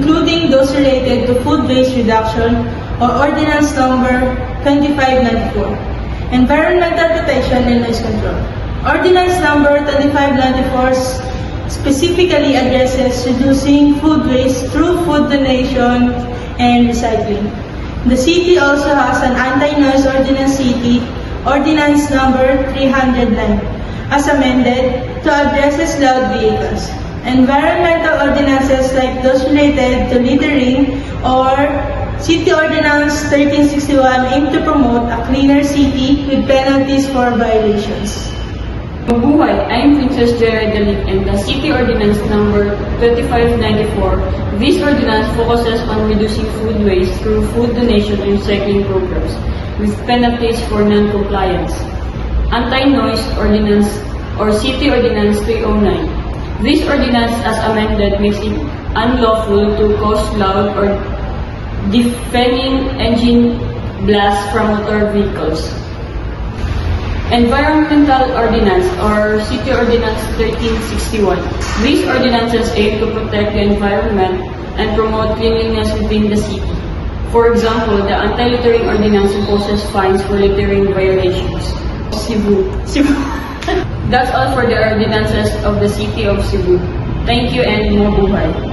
including those related to food waste reduction or Ordinance Number 2594, Environmental Protection and Noise Control. Ordinance Number 2594 specifically addresses reducing food waste through food donation and recycling. The city also has an anti-noise ordinance Ordinance Number 309, as amended, to address loud vehicles. Environmental ordinances like those related to littering or City Ordinance 1361 aim to promote a cleaner city with penalties for violations. Mabuhay! I am Princess Jera Dalit and the City Ordinance Number 2594. This ordinance focuses on reducing food waste through food donation and recycling programs with penalties for non-compliance. Anti-Noise Ordinance or City Ordinance 309. This ordinance as amended makes it unlawful to cause loud or deafening engine blasts from motor vehicles. Environmental Ordinance or City Ordinance 1361. These ordinances aim to protect the environment and promote cleanliness within the city. For example, the Anti-Littering Ordinance imposes fines for littering violations. Cebu. That's all for the ordinances of the City of Cebu. Thank you and mabuhay!